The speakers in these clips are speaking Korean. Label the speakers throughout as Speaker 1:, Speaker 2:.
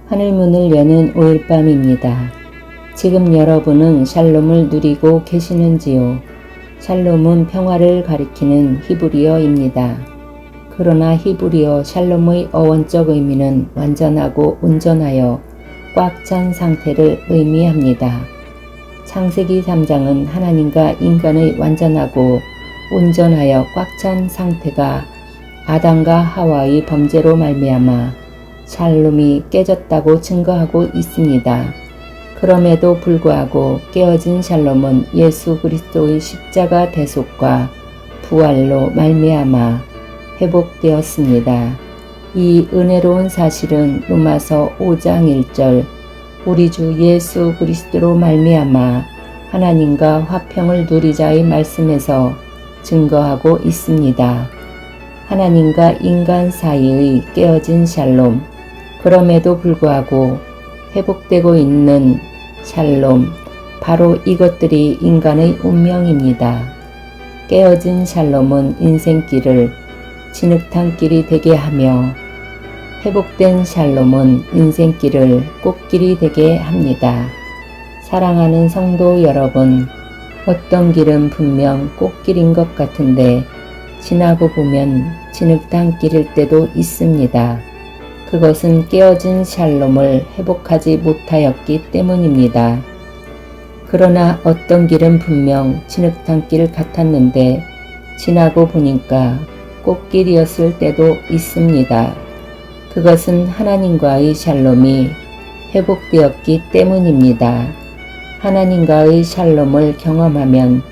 Speaker 1: 하늘문을 여는 5일밤입니다. 지금 여러분은 샬롬을 누리고 계시는지요? 샬롬은 평화를 가리키는 히브리어입니다. 그러나 히브리어 샬롬의 어원적 의미는 완전하고 온전하여 꽉 찬 상태를 의미합니다. 창세기 3장은 하나님과 인간의 완전하고 온전하여 꽉 찬 상태가 아담과 하와의 범죄로 말미암아 샬롬이 깨졌다고 증거하고 있습니다. 그럼에도 불구하고 깨어진 샬롬은 예수 그리스도의 십자가 대속과 부활로 말미암아 회복되었습니다. 이 은혜로운 사실은 로마서 5장 1절 우리 주 예수 그리스도로 말미암아 하나님과 화평을 누리자의 말씀에서 증거하고 있습니다. 하나님과 인간 사이의 깨어진 샬롬, 그럼에도 불구하고 회복되고 있는 샬롬, 바로 이것들이 인간의 운명입니다. 깨어진 샬롬은 인생길을 진흙탕길이 되게 하며 회복된 샬롬은 인생길을 꽃길이 되게 합니다. 사랑하는 성도 여러분, 어떤 길은 분명 꽃길인 것 같은데 지나고 보면 진흙탕길일 때도 있습니다. 그것은 깨어진 샬롬을 회복하지 못하였기 때문입니다. 그러나 어떤 길은 분명 진흙탕길 같았는데 지나고 보니까 꽃길이었을 때도 있습니다. 그것은 하나님과의 샬롬이 회복되었기 때문입니다. 하나님과의 샬롬을 경험하면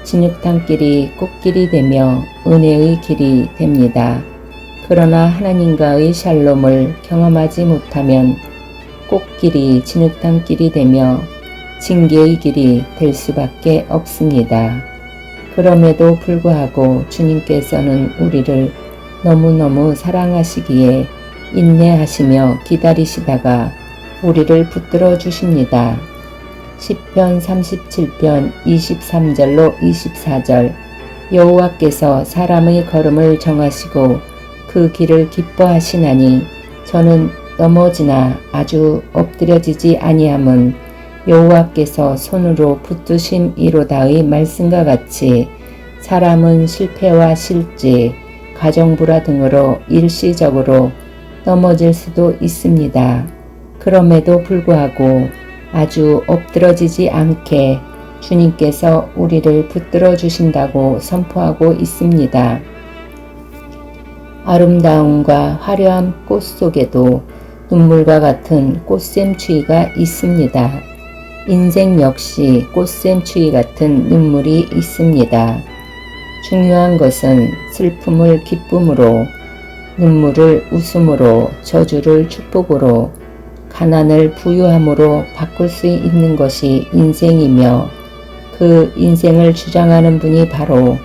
Speaker 1: 진흙탕길이 꽃길이 되며 은혜의 길이 됩니다. 그러나 하나님과의 샬롬을 경험하지 못하면 꽃길이 진흙탕길이 되며 징계의 길이 될 수밖에 없습니다. 그럼에도 불구하고 주님께서는 우리를 너무너무 사랑하시기에 인내하시며 기다리시다가 우리를 붙들어 주십니다. 시편 37편 23절로 24절 여호와께서 사람의 걸음을 정하시고 그 길을 기뻐하시나니 저는 넘어지나 아주 엎드려지지 아니함은 여호와께서 손으로 붙드심이로다의 말씀과 같이 사람은 실패와 실지, 가정불화 등으로 일시적으로 넘어질 수도 있습니다. 그럼에도 불구하고 아주 엎드러지지 않게 주님께서 우리를 붙들어 주신다고 선포하고 있습니다. 아름다움과 화려한 꽃 속에도 눈물과 같은 꽃샘추위가 있습니다. 인생 역시 꽃샘추위 같은 눈물이 있습니다. 중요한 것은 슬픔을 기쁨으로, 눈물을 웃음으로, 저주를 축복으로, 가난을 부유함으로 바꿀 수 있는 것이 인생이며 그 인생을 주장하는 분이 바로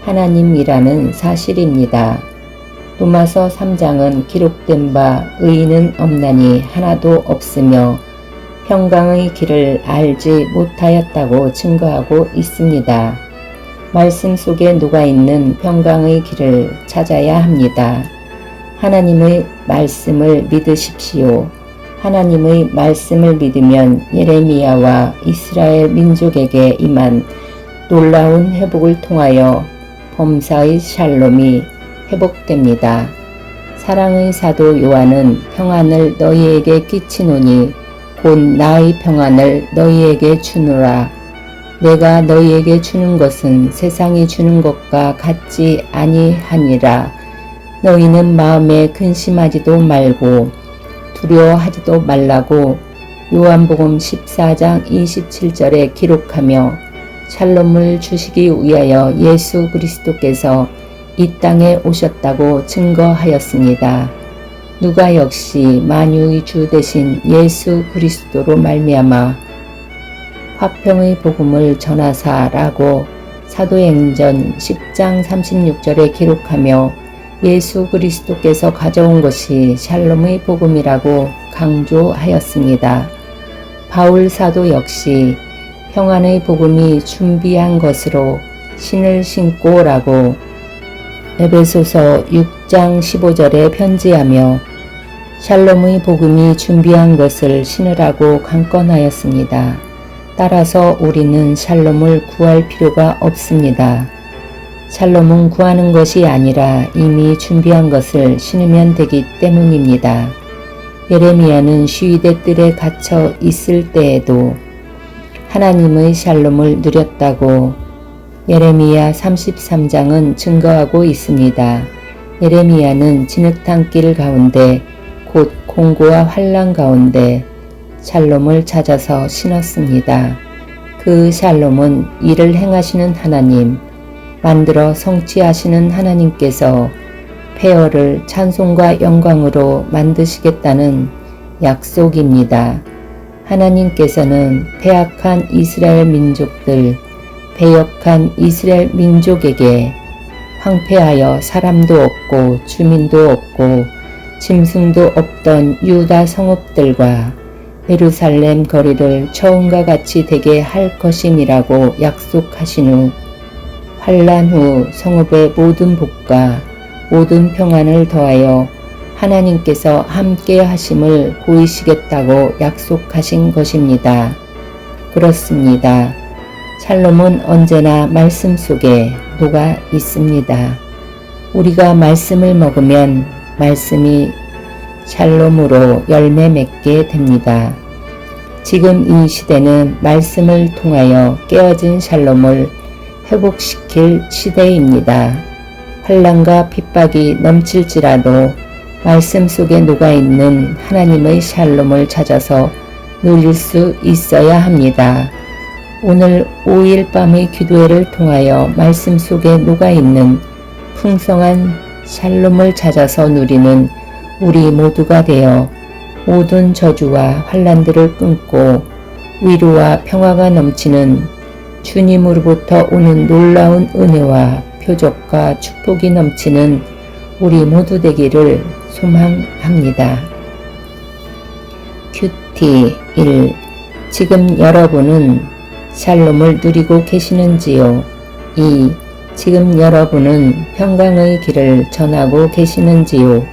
Speaker 1: 하나님이라는 사실입니다. 로마서 3장은 기록된 바 의인은 없나니 하나도 없으며 평강의 길을 알지 못하였다고 증거하고 있습니다. 말씀 속에 녹아있는 평강의 길을 찾아야 합니다. 하나님의 말씀을 믿으십시오. 하나님의 말씀을 믿으면 예레미야와 이스라엘 민족에게 임한 놀라운 회복을 통하여 범사의 샬롬이 회복됩니다. 사랑의 사도 요한은 평안을 너희에게 끼치노니 곧 나의 평안을 너희에게 주노라. 내가 너희에게 주는 것은 세상이 주는 것과 같지 아니하니라. 너희는 마음에 근심하지도 말고 두려워하지도 말라고 요한복음 14장 27절에 기록하며 샬롬을 주시기 위하여 예수 그리스도께서 이 땅에 오셨다고 증거하였습니다. 누가 역시 만유의 주 되신 예수 그리스도로 말미암아 화평의 복음을 전하사라고 사도행전 10장 36절에 기록하며 예수 그리스도께서 가져온 것이 샬롬의 복음이라고 강조하였습니다. 바울 사도 역시 평안의 복음이 준비한 것으로 신을 신고라고 에베소서 6장 15절에 편지하며 샬롬의 복음이 준비한 것을 신으라고 강권하였습니다. 따라서 우리는 샬롬을 구할 필요가 없습니다. 샬롬은 구하는 것이 아니라 이미 준비한 것을 신으면 되기 때문입니다. 예레미야는 시위대 뜰에 갇혀 있을 때에도 하나님의 샬롬을 누렸다고 예레미야 33장은 증거하고 있습니다. 예레미야는 진흙탕길 가운데 곧 공고와 환난 가운데 샬롬을 찾아서 신었습니다. 그 샬롬은 일을 행하시는 하나님, 만들어 성취하시는 하나님께서 폐허를 찬송과 영광으로 만드시겠다는 약속입니다. 하나님께서는 패악한 이스라엘 민족들, 배역한 이스라엘 민족에게 황폐하여 사람도 없고 주민도 없고 짐승도 없던 유다 성읍들과 예루살렘 거리를 처음과 같이 되게 할 것임이라고 약속하신 후 환난 후 성읍의 모든 복과 모든 평안을 더하여 하나님께서 함께 하심을 보이시겠다고 약속하신 것입니다. 그렇습니다. 샬롬은 언제나 말씀 속에 녹아 있습니다. 우리가 말씀을 먹으면 말씀이 샬롬으로 열매 맺게 됩니다. 지금 이 시대는 말씀을 통하여 깨어진 샬롬을 회복시킬 시대입니다. 환난과 핍박이 넘칠지라도 말씀 속에 녹아있는 하나님의 샬롬을 찾아서 누릴 수 있어야 합니다. 오늘 5일 밤의 기도회를 통하여 말씀 속에 녹아있는 풍성한 샬롬을 찾아서 누리는 우리 모두가 되어 모든 저주와 환난들을 끊고 위로와 평화가 넘치는 주님으로부터 오는 놀라운 은혜와 표적과 축복이 넘치는 우리 모두 되기를 소망합니다. 큐티 1. 지금 여러분은 샬롬을 누리고 계시는지요? 2. 지금 여러분은 평강의 길을 전하고 계시는지요?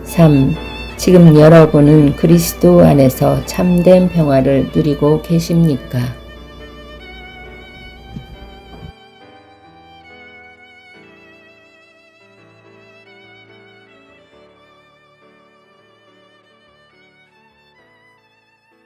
Speaker 1: 3. 지금 여러분은 그리스도 안에서 참된 평화를 누리고 계십니까?